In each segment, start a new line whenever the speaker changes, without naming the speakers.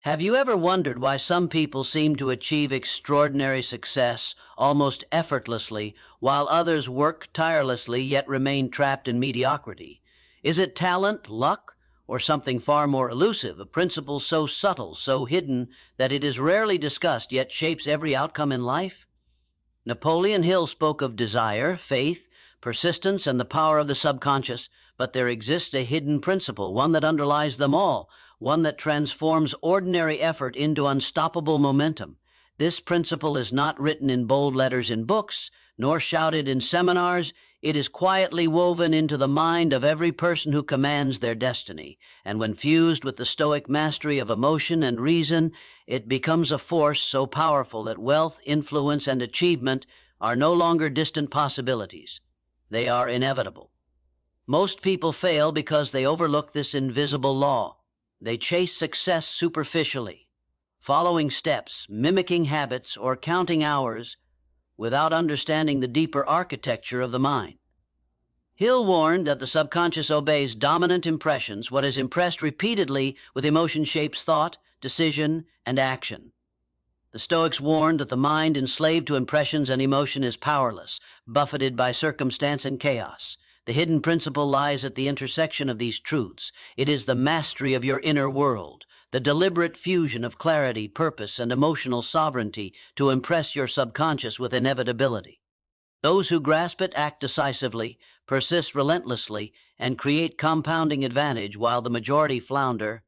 Have you ever wondered why some people seem to achieve extraordinary success almost effortlessly, while others work tirelessly yet remain trapped in mediocrity? Is it talent, luck, or something far more elusive, a principle so subtle, so hidden, that it is rarely discussed yet shapes every outcome in life? Napoleon Hill spoke of desire, faith, persistence, and the power of the subconscious, but there exists a hidden principle, one that underlies them all, one that transforms ordinary effort into unstoppable momentum. This principle is not written in bold letters in books, nor shouted in seminars. It is quietly woven into the mind of every person who commands their destiny, and when fused with the Stoic mastery of emotion and reason, it becomes a force so powerful that wealth, influence, and achievement are no longer distant possibilities. They are inevitable. Most people fail because they overlook this invisible law. They chase success superficially, following steps, mimicking habits, or counting hours without understanding the deeper architecture of the mind. Hill warned that the subconscious obeys dominant impressions. What is impressed repeatedly with emotion shapes thought, decision, and action. The Stoics warned that the mind enslaved to impressions and emotion is powerless, buffeted by circumstance and chaos. The hidden principle lies at the intersection of these truths. It is the mastery of your inner world, the deliberate fusion of clarity, purpose, and emotional sovereignty to impress your subconscious with inevitability. Those who grasp it act decisively, persist relentlessly, and create compounding advantage while the majority flounder.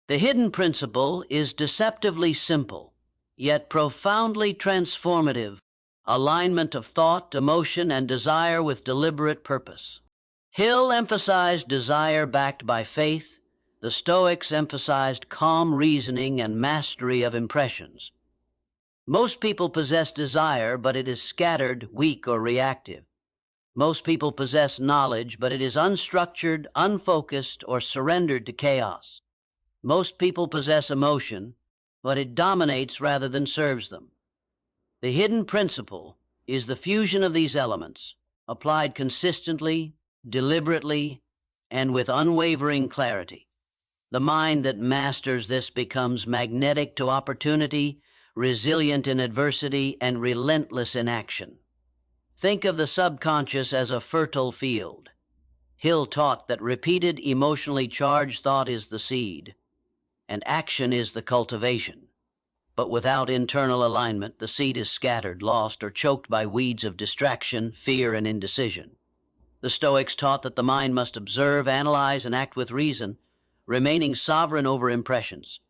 The hidden principle is deceptively simple, yet profoundly transformative. Alignment of thought, emotion, and desire with deliberate purpose. Hill emphasized desire backed by faith. The Stoics emphasized calm reasoning and mastery of impressions. Most people possess desire, but it is scattered, weak, or reactive. Most people possess knowledge, but it is unstructured, unfocused, or surrendered to chaos. Most people possess emotion, but it dominates rather than serves them. The hidden principle is the fusion of these elements, applied consistently, deliberately, and with unwavering clarity. The mind that masters this becomes magnetic to opportunity, resilient in adversity, and relentless in action. Think of the subconscious as a fertile field. Hill taught that repeated emotionally charged thought is the seed, and action is the cultivation. But without internal alignment, the seed is scattered, lost, or choked by weeds of distraction, fear, and indecision. The Stoics taught that the mind must observe, analyze, and act with reason, remaining sovereign over impressions.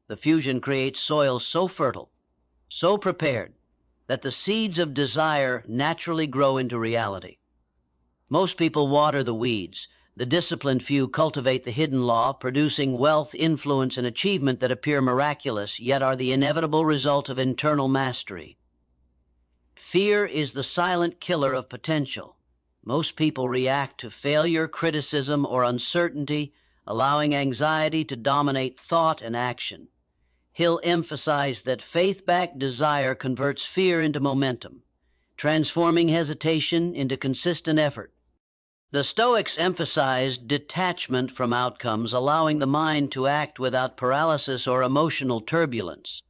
The fusion creates soil so fertile, so prepared, that the seeds of desire naturally grow into reality. Most people water the weeds. The disciplined few cultivate the hidden law, producing wealth, influence, and achievement that appear miraculous, yet are the inevitable result of internal mastery. Fear is the silent killer of potential. Most people react to failure, criticism, or uncertainty, allowing anxiety to dominate thought and action. Hill emphasized that faith-backed desire converts fear into momentum, transforming hesitation into consistent effort. The Stoics emphasized detachment from outcomes, allowing the mind to act without paralysis or emotional turbulence.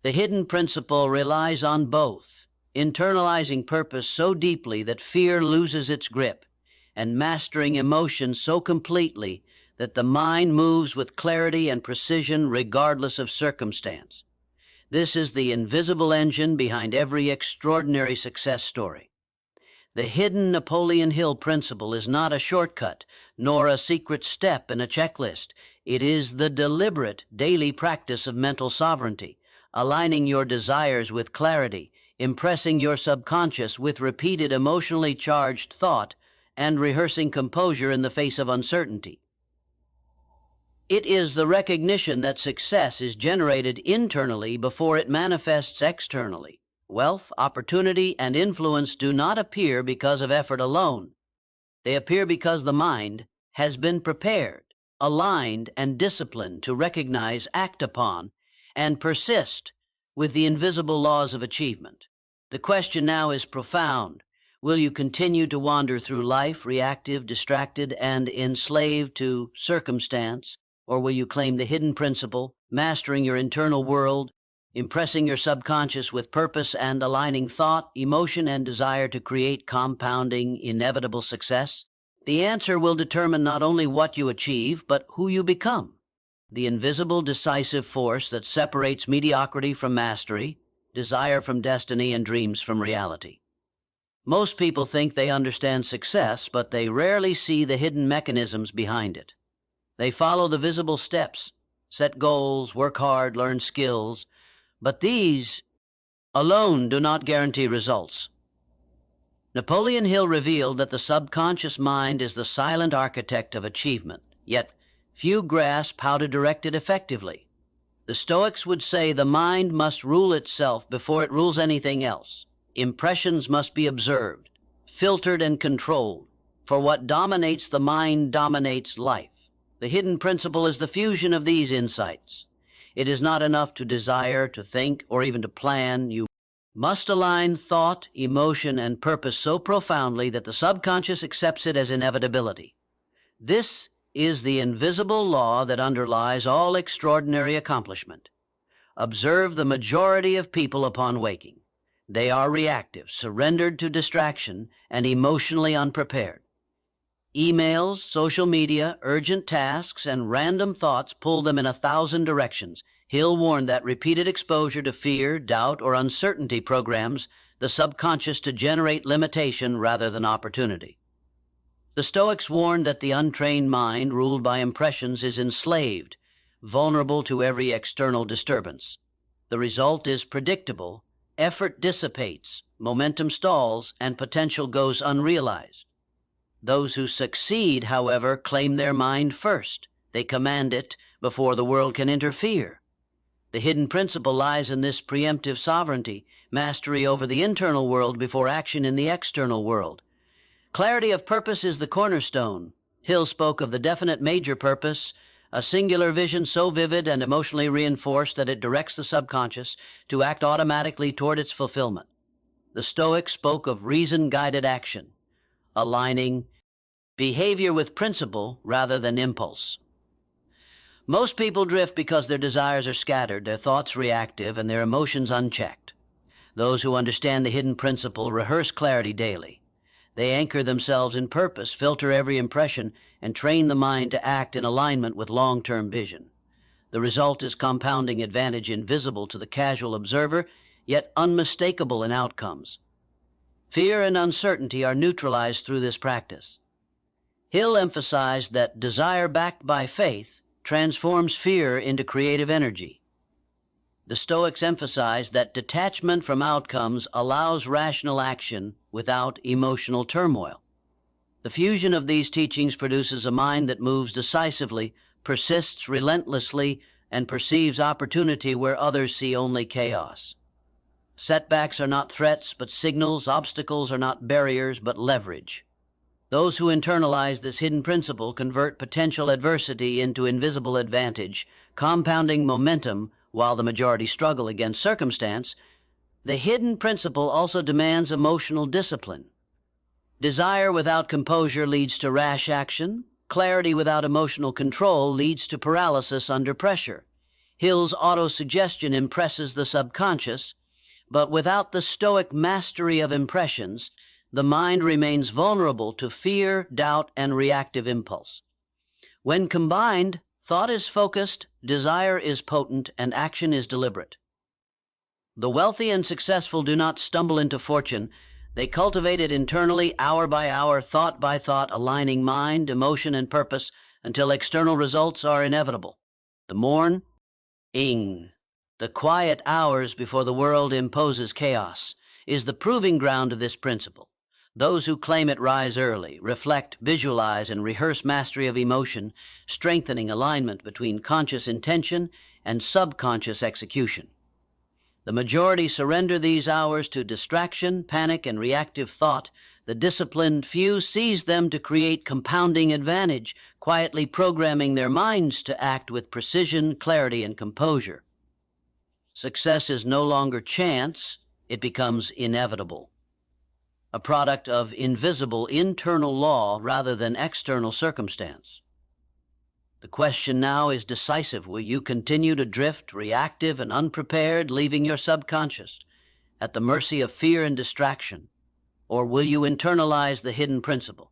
The hidden principle relies on both, internalizing purpose so deeply that fear loses its grip, and mastering emotion so completely that the mind moves with clarity and precision regardless of circumstance. This is the invisible engine behind every extraordinary success story. The hidden Napoleon Hill principle is not a shortcut, nor a secret step in a checklist. It is the deliberate, daily practice of mental sovereignty, aligning your desires with clarity, impressing your subconscious with repeated emotionally charged thought, and rehearsing composure in the face of uncertainty. It is the recognition that success is generated internally before it manifests externally. Wealth, opportunity, and influence do not appear because of effort alone. They appear because the mind has been prepared, aligned, and disciplined to recognize, act upon, and persist with the invisible laws of achievement. The question now is profound. Will you continue to wander through life, reactive, distracted, and enslaved to circumstance? Or will you claim the hidden principle, mastering your internal world, impressing your subconscious with purpose and aligning thought, emotion, and desire to create compounding, inevitable success? The answer will determine not only what you achieve, but who you become. The invisible decisive force that separates mediocrity from mastery, desire from destiny, and dreams from reality. Most people think they understand success, but they rarely see the hidden mechanisms behind it. They follow the visible steps, set goals, work hard, learn skills, but these alone do not guarantee results. Napoleon Hill revealed that the subconscious mind is the silent architect of achievement, yet few grasp how to direct it effectively. The Stoics would say the mind must rule itself before it rules anything else. Impressions must be observed, filtered, and controlled, for what dominates the mind dominates life. The hidden principle is the fusion of these insights. It is not enough to desire, to think, or even to plan. You must align thought, emotion, and purpose so profoundly that the subconscious accepts it as inevitability. This is the invisible law that underlies all extraordinary accomplishment. Observe the majority of people upon waking. They are reactive, surrendered to distraction, and emotionally unprepared. Emails, social media, urgent tasks, and random thoughts pull them in 1,000 directions. Hill warned that repeated exposure to fear, doubt, or uncertainty programs the subconscious to generate limitation rather than opportunity. The Stoics warned that the untrained mind, ruled by impressions, is enslaved, vulnerable to every external disturbance. The result is predictable. Effort dissipates, momentum stalls, and potential goes unrealized. Those who succeed, however, claim their mind first. They command it before the world can interfere. The hidden principle lies in this preemptive sovereignty, mastery over the internal world before action in the external world. Clarity of purpose is the cornerstone. Hill spoke of the definite major purpose, a singular vision so vivid and emotionally reinforced that it directs the subconscious to act automatically toward its fulfillment. The Stoics spoke of reason-guided action, aligning behavior with principle rather than impulse. Most people drift because their desires are scattered, their thoughts reactive, and their emotions unchecked. Those who understand the hidden principle rehearse clarity daily. They anchor themselves in purpose, filter every impression, and train the mind to act in alignment with long-term vision. The result is compounding advantage invisible to the casual observer, yet unmistakable in outcomes. Fear and uncertainty are neutralized through this practice. Hill emphasized that desire backed by faith transforms fear into creative energy. The Stoics emphasized that detachment from outcomes allows rational action without emotional turmoil. The fusion of these teachings produces a mind that moves decisively, persists relentlessly, and perceives opportunity where others see only chaos. Setbacks are not threats, but signals. Obstacles are not barriers, but leverage. Those who internalize this hidden principle convert potential adversity into invisible advantage, compounding momentum while the majority struggle against circumstance. The hidden principle also demands emotional discipline. Desire without composure leads to rash action. Clarity without emotional control leads to paralysis under pressure. Hill's autosuggestion impresses the subconscious, but without the Stoic mastery of impressions, the mind remains vulnerable to fear, doubt, and reactive impulse. When combined, thought is focused, desire is potent, and action is deliberate. The wealthy and successful do not stumble into fortune. They cultivate it internally, hour by hour, thought by thought, aligning mind, emotion, and purpose until external results are inevitable. The morning, the quiet hours before the world imposes chaos, is the proving ground of this principle. Those who claim it rise early, reflect, visualize, and rehearse mastery of emotion, strengthening alignment between conscious intention and subconscious execution. The majority surrender these hours to distraction, panic, and reactive thought. The disciplined few seize them to create compounding advantage, quietly programming their minds to act with precision, clarity, and composure. Success is no longer chance, it becomes inevitable, a product of invisible internal law rather than external circumstance. The question now is decisive. Will you continue to drift, reactive and unprepared, leaving your subconscious at the mercy of fear and distraction? Or will you internalize the hidden principle,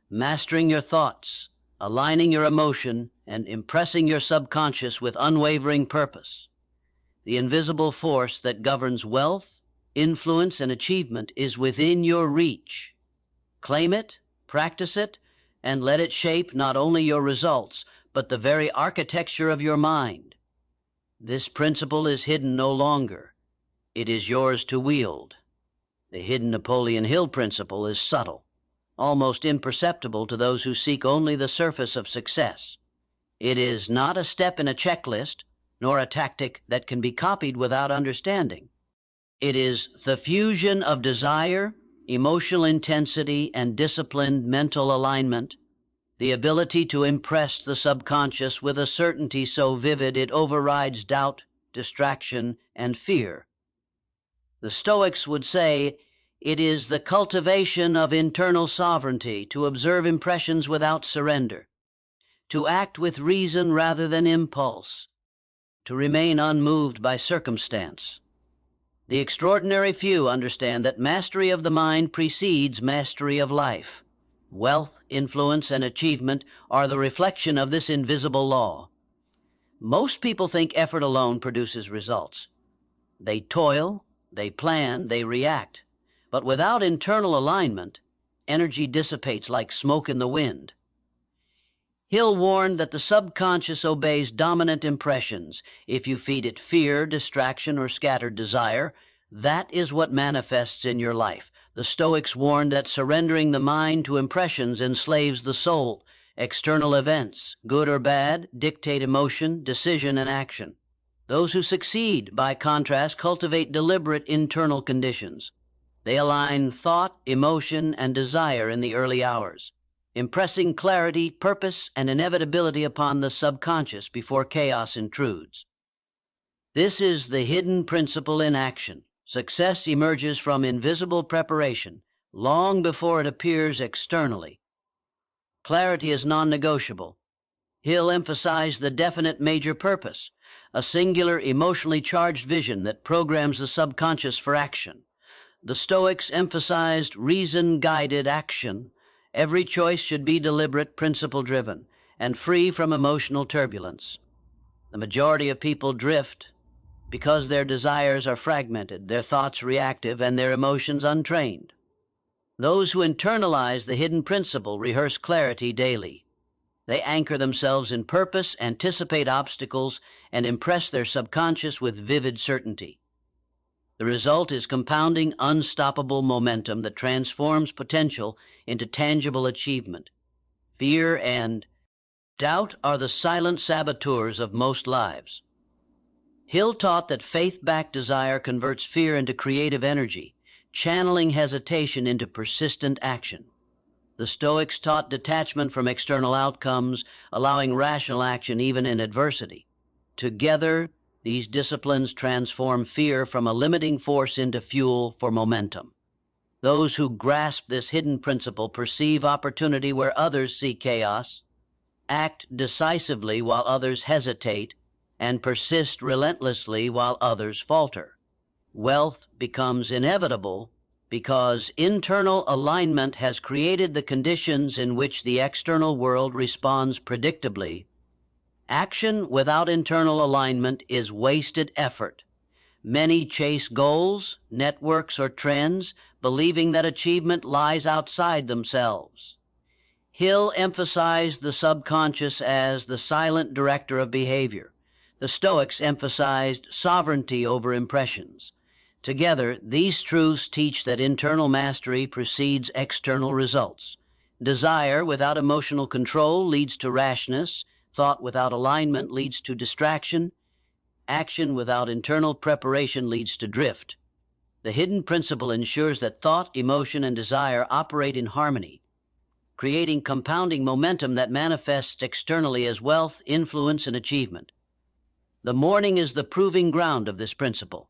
mastering your thoughts, aligning your emotion, and impressing your subconscious with unwavering purpose? The invisible force that governs wealth, influence, and achievement is within your reach. Claim it, practice it, and let it shape not only your results, but the very architecture of your mind. This principle is hidden no longer. It is yours to wield. The hidden Napoleon Hill principle is subtle, almost imperceptible to those who seek only the surface of success. It is not a step in a checklist, nor a tactic that can be copied without understanding. It is the fusion of desire, emotional intensity, and disciplined mental alignment, the ability to impress the subconscious with a certainty so vivid it overrides doubt, distraction, and fear. The Stoics would say it is the cultivation of internal sovereignty to observe impressions without surrender, to act with reason rather than impulse, to remain unmoved by circumstance. The extraordinary few understand that mastery of the mind precedes mastery of life. Wealth, influence, and achievement are the reflection of this invisible law. Most people think effort alone produces results. They toil, they plan, they react. But without internal alignment, energy dissipates like smoke in the wind. Hill warned that the subconscious obeys dominant impressions. If you feed it fear, distraction, or scattered desire, that is what manifests in your life. The Stoics warned that surrendering the mind to impressions enslaves the soul. External events, good or bad, dictate emotion, decision, and action. Those who succeed, by contrast, cultivate deliberate internal conditions. They align thought, emotion, and desire in the early hours, impressing clarity, purpose, and inevitability upon the subconscious before chaos intrudes. This is the hidden principle in action. Success emerges from invisible preparation, long before it appears externally. Clarity is non-negotiable. Hill emphasized the definite major purpose, a singular, emotionally charged vision that programs the subconscious for action. The Stoics emphasized reason-guided action. Every choice should be deliberate, principle-driven, and free from emotional turbulence. The majority of people drift because their desires are fragmented, their thoughts reactive, and their emotions untrained. Those who internalize the hidden principle rehearse clarity daily. They anchor themselves in purpose, anticipate obstacles, and impress their subconscious with vivid certainty. The result is compounding, unstoppable momentum that transforms potential into tangible achievement. Fear and doubt are the silent saboteurs of most lives. Hill taught that faith-backed desire converts fear into creative energy, channeling hesitation into persistent action. The Stoics taught detachment from external outcomes, allowing rational action even in adversity. Together, these disciplines transform fear from a limiting force into fuel for momentum. Those who grasp this hidden principle perceive opportunity where others see chaos, act decisively while others hesitate, and persist relentlessly while others falter. Wealth becomes inevitable because internal alignment has created the conditions in which the external world responds predictably. Action without internal alignment is wasted effort. Many chase goals, networks, or trends, believing that achievement lies outside themselves. Hill emphasized the subconscious as the silent director of behavior. The Stoics emphasized sovereignty over impressions. Together, these truths teach that internal mastery precedes external results. Desire without emotional control leads to rashness. Thought without alignment leads to distraction. Action without internal preparation leads to drift. The hidden principle ensures that thought, emotion, and desire operate in harmony, creating compounding momentum that manifests externally as wealth, influence, and achievement. The morning is the proving ground of this principle.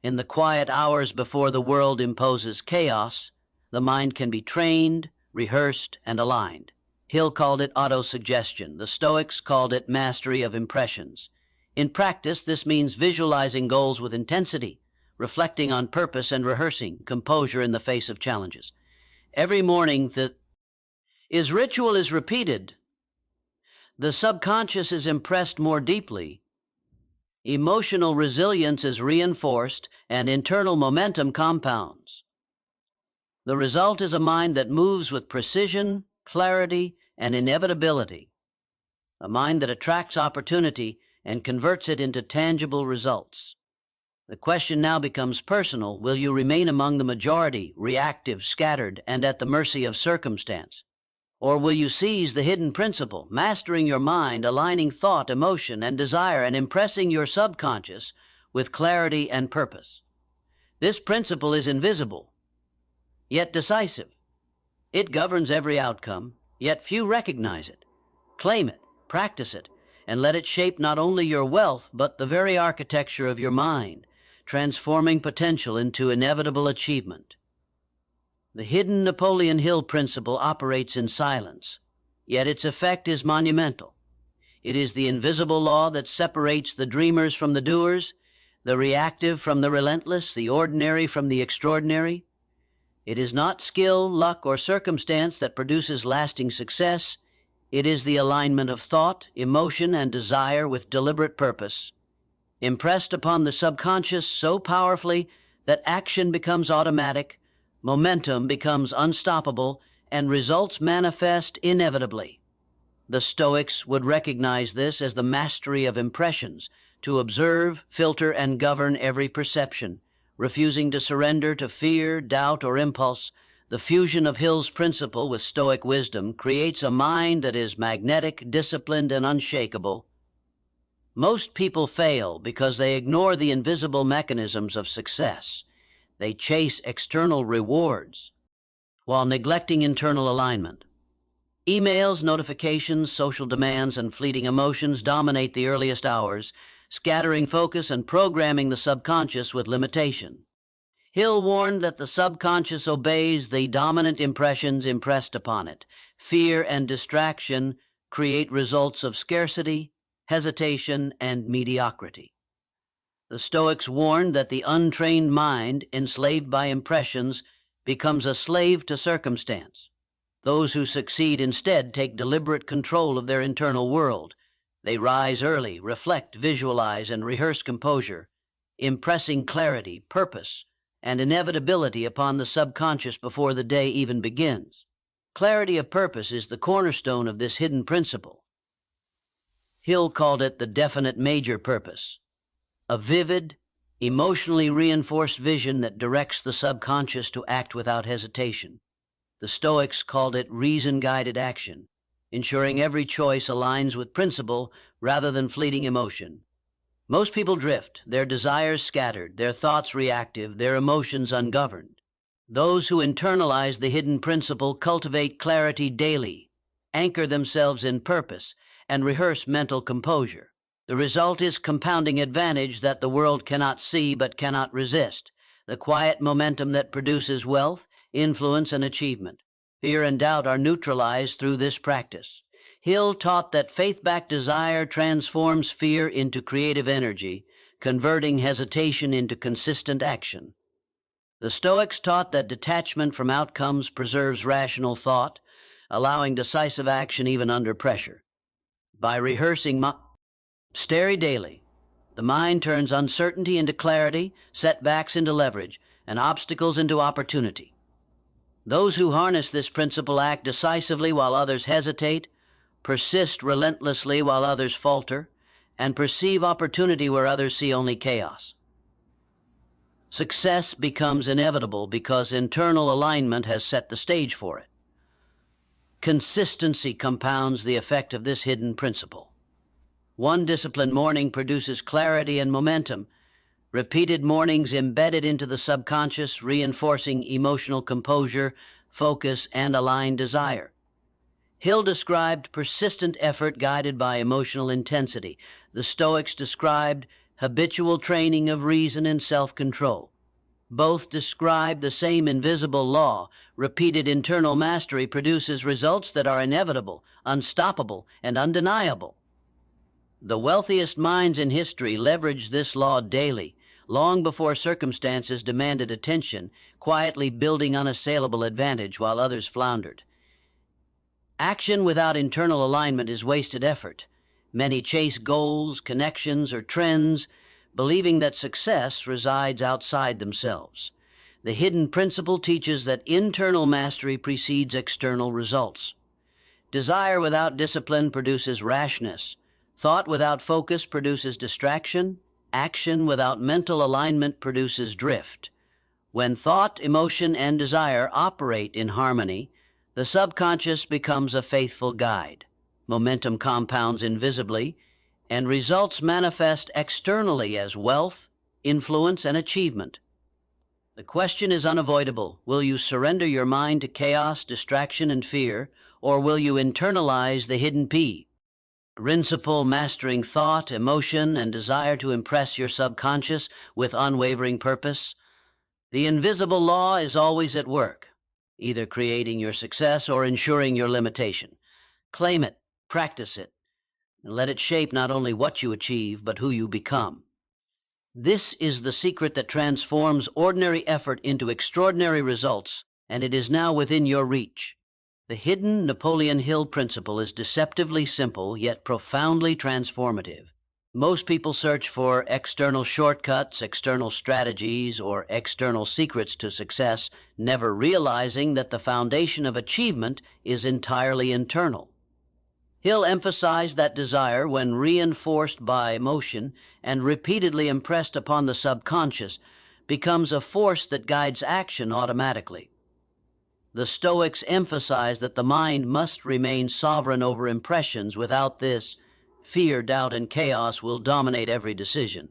In the quiet hours before the world imposes chaos, the mind can be trained, rehearsed, and aligned. Hill called it autosuggestion. The Stoics called it mastery of impressions. In practice, this means visualizing goals with intensity, reflecting on purpose, and rehearsing composure in the face of challenges. Every morning, ritual is repeated. The subconscious is impressed more deeply. Emotional resilience is reinforced, and internal momentum compounds. The result is a mind that moves with precision, clarity, and inevitability. A mind that attracts opportunity and converts it into tangible results. The question now becomes personal. Will you remain among the majority, reactive, scattered, and at the mercy of circumstance? Or will you seize the hidden principle, mastering your mind, aligning thought, emotion, and desire, and impressing your subconscious with clarity and purpose? This principle is invisible, yet decisive. It governs every outcome, yet few recognize it. Claim it, practice it, and let it shape not only your wealth, but the very architecture of your mind, transforming potential into inevitable achievement. The hidden Napoleon Hill principle operates in silence, yet its effect is monumental. It is the invisible law that separates the dreamers from the doers, the reactive from the relentless, the ordinary from the extraordinary. It is not skill, luck, or circumstance that produces lasting success. It is the alignment of thought, emotion, and desire with deliberate purpose, impressed upon the subconscious so powerfully that action becomes automatic, momentum becomes unstoppable, and results manifest inevitably. The Stoics would recognize this as the mastery of impressions, to observe, filter, and govern every perception, refusing to surrender to fear, doubt, or impulse. The fusion of Hill's principle with Stoic wisdom creates a mind that is magnetic, disciplined, and unshakable. Most people fail because they ignore the invisible mechanisms of success. They chase external rewards while neglecting internal alignment. Emails, notifications, social demands, and fleeting emotions dominate the earliest hours, scattering focus and programming the subconscious with limitation. Hill warned that the subconscious obeys the dominant impressions impressed upon it. Fear and distraction create results of scarcity, hesitation, and mediocrity. The Stoics warned that the untrained mind, enslaved by impressions, becomes a slave to circumstance. Those who succeed instead take deliberate control of their internal world. They rise early, reflect, visualize, and rehearse composure, impressing clarity, purpose, and inevitability upon the subconscious before the day even begins. Clarity of purpose is the cornerstone of this hidden principle. Hill called it the definite major purpose, a vivid, emotionally reinforced vision that directs the subconscious to act without hesitation. The Stoics called it reason-guided action, ensuring every choice aligns with principle rather than fleeting emotion. Most people drift, their desires scattered, their thoughts reactive, their emotions ungoverned. Those who internalize the hidden principle cultivate clarity daily, anchor themselves in purpose, and rehearse mental composure. The result is compounding advantage that the world cannot see but cannot resist, the quiet momentum that produces wealth, influence, and achievement. Fear and doubt are neutralized through this practice. Hill taught that faith-backed desire transforms fear into creative energy, converting hesitation into consistent action. The Stoics taught that detachment from outcomes preserves rational thought, allowing decisive action even under pressure. By rehearsing mastery daily, the mind turns uncertainty into clarity, setbacks into leverage, and obstacles into opportunity. Those who harness this principle act decisively while others hesitate, persist relentlessly while others falter, and perceive opportunity where others see only chaos. Success becomes inevitable because internal alignment has set the stage for it. Consistency compounds the effect of this hidden principle. One disciplined morning produces clarity and momentum. Repeated mornings embedded into the subconscious, reinforcing emotional composure, focus, and aligned desire. Hill described persistent effort guided by emotional intensity. The Stoics described habitual training of reason and self-control. Both describe the same invisible law. Repeated internal mastery produces results that are inevitable, unstoppable, and undeniable. The wealthiest minds in history leveraged this law daily, long before circumstances demanded attention, quietly building unassailable advantage while others floundered. Action without internal alignment is wasted effort. Many chase goals, connections, or trends, believing that success resides outside themselves. The hidden principle teaches that internal mastery precedes external results. Desire without discipline produces rashness. Thought without focus produces distraction. Action without mental alignment produces drift. When thought, emotion, and desire operate in harmony, the subconscious becomes a faithful guide. Momentum compounds invisibly, and results manifest externally as wealth, influence, and achievement. The question is unavoidable. Will you surrender your mind to chaos, distraction, and fear, or will you internalize the hidden P? Principle mastering thought, emotion, and desire to impress your subconscious with unwavering purpose. The invisible law is always at work, either creating your success or ensuring your limitation. Claim it, practice it, and let it shape not only what you achieve, but who you become. This is the secret that transforms ordinary effort into extraordinary results, and it is now within your reach. The hidden Napoleon Hill principle is deceptively simple, yet profoundly transformative. Most people search for external shortcuts, external strategies, or external secrets to success, never realizing that the foundation of achievement is entirely internal. Hill emphasized that desire, when reinforced by emotion and repeatedly impressed upon the subconscious, becomes a force that guides action automatically. The Stoics emphasize that the mind must remain sovereign over impressions. Without this, fear, doubt, and chaos will dominate every decision.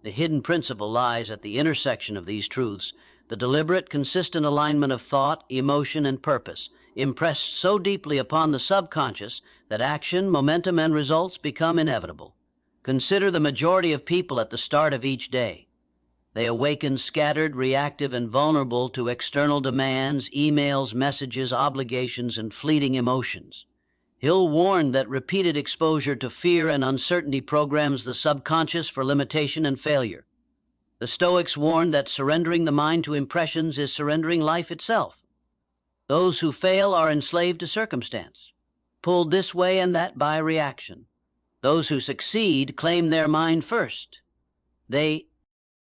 The hidden principle lies at the intersection of these truths, the deliberate, consistent alignment of thought, emotion, and purpose, impressed so deeply upon the subconscious that action, momentum, and results become inevitable. Consider the majority of people at the start of each day. They awaken scattered, reactive, and vulnerable to external demands, emails, messages, obligations, and fleeting emotions. Hill warned that repeated exposure to fear and uncertainty programs the subconscious for limitation and failure. The Stoics warned that surrendering the mind to impressions is surrendering life itself. Those who fail are enslaved to circumstance, pulled this way and that by reaction. Those who succeed claim their mind first. They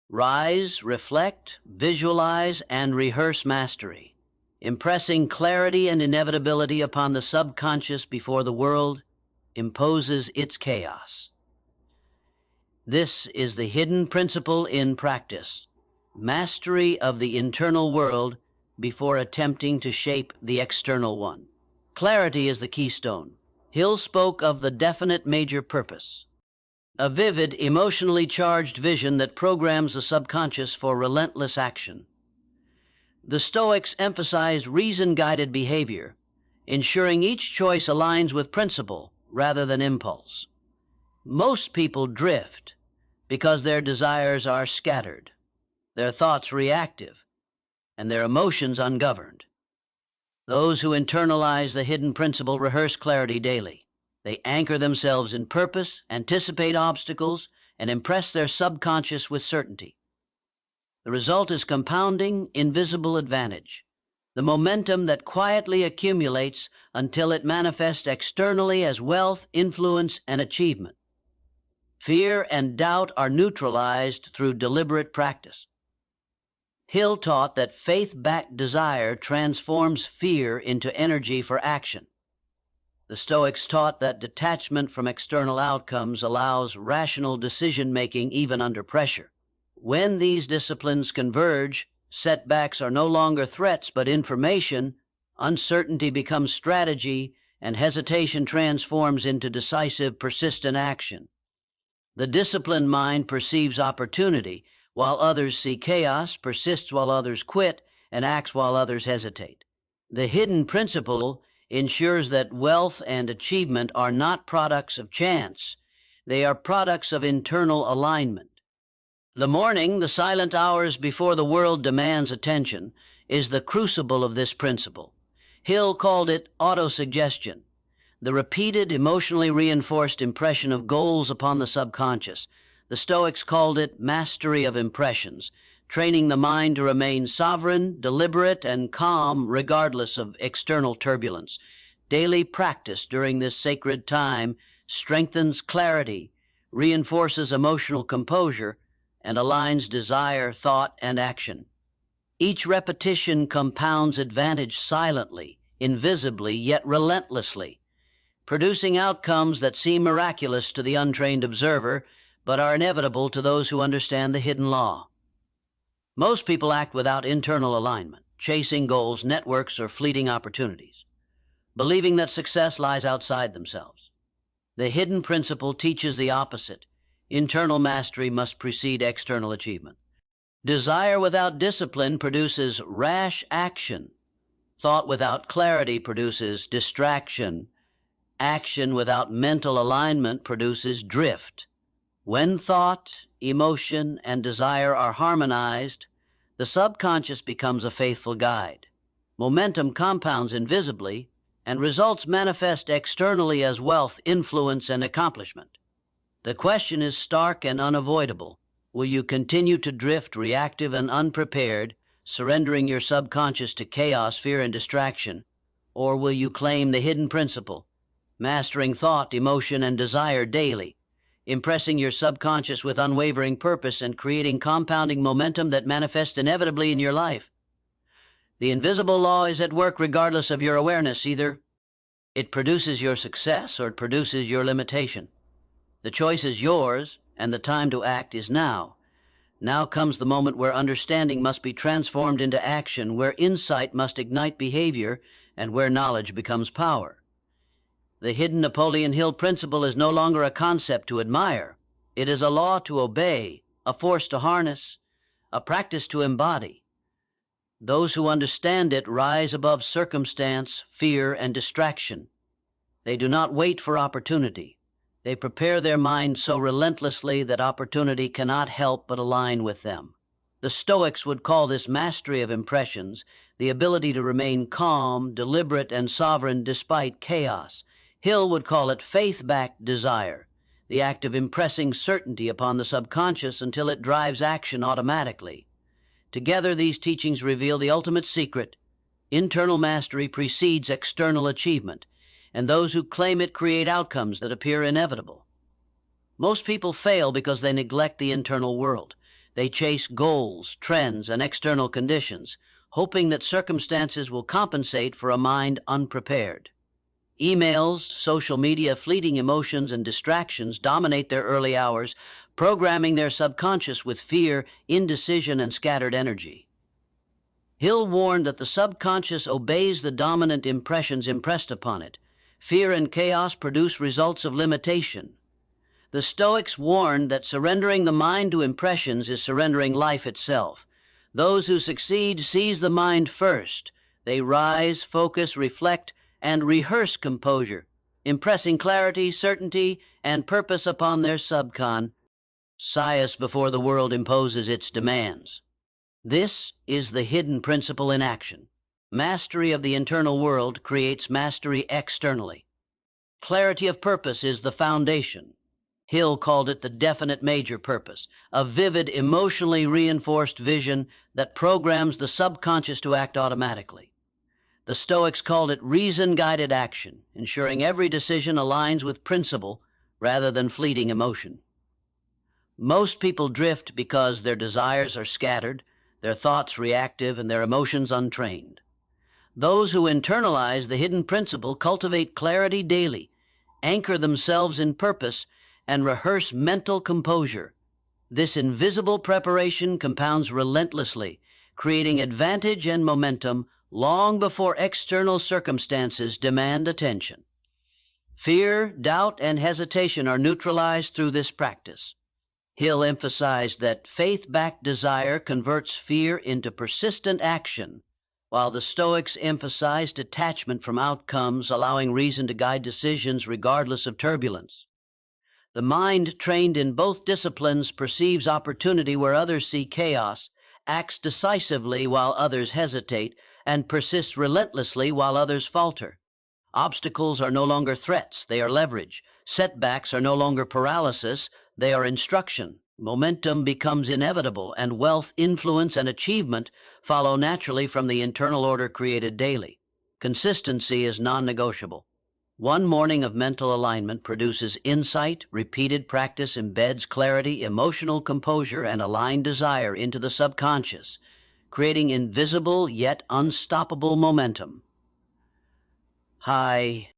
rise, reflect, visualize, and rehearse mastery, impressing clarity and inevitability upon the subconscious before the world imposes its chaos. This is the hidden principle in practice: mastery of the internal world before attempting to shape the external one. Clarity is the keystone. Hill spoke of the definite major purpose, a vivid, emotionally charged vision that programs the subconscious for relentless action. The Stoics emphasized reason-guided behavior, ensuring each choice aligns with principle rather than impulse. Most people drift because their desires are scattered, their thoughts reactive, and their emotions ungoverned. Those who internalize the hidden principle rehearse clarity daily. They anchor themselves in purpose, anticipate obstacles, and impress their subconscious with certainty. The result is compounding, invisible advantage, the momentum that quietly accumulates until it manifests externally as wealth, influence, and achievement. Fear and doubt are neutralized through deliberate practice. Hill taught that faith-backed desire transforms fear into energy for action. The Stoics taught that detachment from external outcomes allows rational decision-making even under pressure. When these disciplines converge, setbacks are no longer threats but information, uncertainty becomes strategy, and hesitation transforms into decisive, persistent action. The disciplined mind perceives opportunity, while others see chaos, persists while others quit, and acts while others hesitate. The hidden principle ensures that wealth and achievement are not products of chance. They are products of internal alignment. The morning, the silent hours before the world demands attention, is the crucible of this principle. Hill called it autosuggestion, the repeated, emotionally reinforced impression of goals upon the subconscious. The Stoics called it mastery of impressions, training the mind to remain sovereign, deliberate, and calm regardless of external turbulence. Daily practice during this sacred time strengthens clarity, reinforces emotional composure, and aligns desire, thought, and action. Each repetition compounds advantage silently, invisibly, yet relentlessly, producing outcomes that seem miraculous to the untrained observer, but are inevitable to those who understand the hidden law. Most people act without internal alignment, chasing goals, networks, or fleeting opportunities, believing that success lies outside themselves. The hidden principle teaches the opposite. Internal mastery must precede external achievement. Desire without discipline produces rash action. Thought without clarity produces distraction. Action without mental alignment produces drift. When thought, emotion, and desire are harmonized, the subconscious becomes a faithful guide. Momentum compounds invisibly, and results manifest externally as wealth, influence, and accomplishment. The question is stark and unavoidable. Will you continue to drift, reactive and unprepared, surrendering your subconscious to chaos, fear, and distraction? Or will you claim the hidden principle, mastering thought, emotion, and desire daily, impressing your subconscious with unwavering purpose and creating compounding momentum that manifests inevitably in your life? The invisible law is at work regardless of your awareness. Either it produces your success or it produces your limitation. The choice is yours, and the time to act is now. Now comes the moment where understanding must be transformed into action, where insight must ignite behavior, and where knowledge becomes power. The hidden Napoleon Hill principle is no longer a concept to admire. It is a law to obey, a force to harness, a practice to embody. Those who understand it rise above circumstance, fear, and distraction. They do not wait for opportunity. They prepare their mind so relentlessly that opportunity cannot help but align with them. The Stoics would call this mastery of impressions, the ability to remain calm, deliberate, and sovereign despite chaos. Hill would call it faith-backed desire, the act of impressing certainty upon the subconscious until it drives action automatically. Together, these teachings reveal the ultimate secret. Internal mastery precedes external achievement, and those who claim it create outcomes that appear inevitable. Most people fail because they neglect the internal world. They chase goals, trends, and external conditions, hoping that circumstances will compensate for a mind unprepared. Emails, social media, fleeting emotions, and distractions dominate their early hours, programming their subconscious with fear, indecision, and scattered energy. Hill warned that the subconscious obeys the dominant impressions impressed upon it. Fear and chaos produce results of limitation. The Stoics warned that surrendering the mind to impressions is surrendering life itself. Those who succeed seize the mind first. They rise, focus, reflect, and rehearse composure, impressing clarity, certainty, and purpose upon their subconscious before the world imposes its demands. This is the hidden principle in action. Mastery of the internal world creates mastery externally. Clarity of purpose is the foundation. Hill called it the definite major purpose, a vivid, emotionally reinforced vision that programs the subconscious to act automatically. The Stoics called it reason-guided action, ensuring every decision aligns with principle rather than fleeting emotion. Most people drift because their desires are scattered, their thoughts reactive, and their emotions untrained. Those who internalize the hidden principle cultivate clarity daily, anchor themselves in purpose, and rehearse mental composure. This invisible preparation compounds relentlessly, creating advantage and momentum long before external circumstances demand attention. Fear, doubt, and hesitation are neutralized through this practice. Hill emphasized that faith-backed desire converts fear into persistent action, while the Stoics emphasized detachment from outcomes, allowing reason to guide decisions regardless of turbulence. The mind trained in both disciplines perceives opportunity where others see chaos, acts decisively while others hesitate, and persists relentlessly while others falter. Obstacles are no longer threats, they are leverage. Setbacks are no longer paralysis, they are instruction. Momentum becomes inevitable, and wealth, influence, and achievement follow naturally from the internal order created daily. Consistency is non-negotiable. One morning of mental alignment produces insight, repeated practice embeds clarity, emotional composure, and aligned desire into the subconscious, creating invisible yet unstoppable momentum. Hi.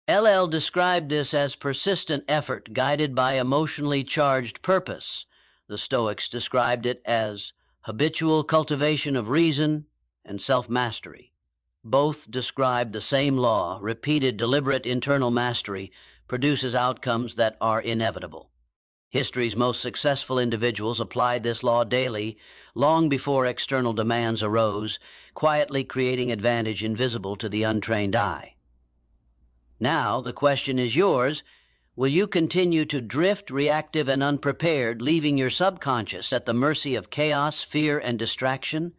LL described this as persistent effort guided by emotionally charged purpose. The Stoics described it as habitual cultivation of reason and self-mastery. Both describe the same law. Repeated, deliberate internal mastery produces outcomes that are inevitable. History's most successful individuals applied this law daily, long before external demands arose, quietly creating advantage invisible to the untrained eye. Now, the question is yours. Will you continue to drift, reactive, and unprepared, leaving your subconscious at the mercy of chaos, fear, and distraction?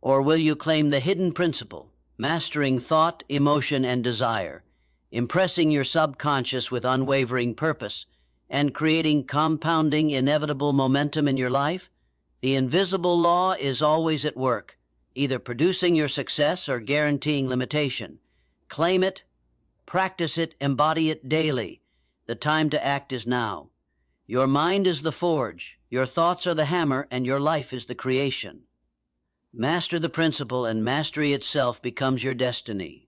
Or will you claim the hidden principle, mastering thought, emotion, and desire, impressing your subconscious with unwavering purpose, and creating compounding, inevitable momentum in your life? The invisible law is always at work, either producing your success or guaranteeing limitation. Claim it, practice it, embody it daily. The time to act is now. Your mind is the forge, your thoughts are the hammer, and your life is the creation. Master the principle, and mastery itself becomes your destiny.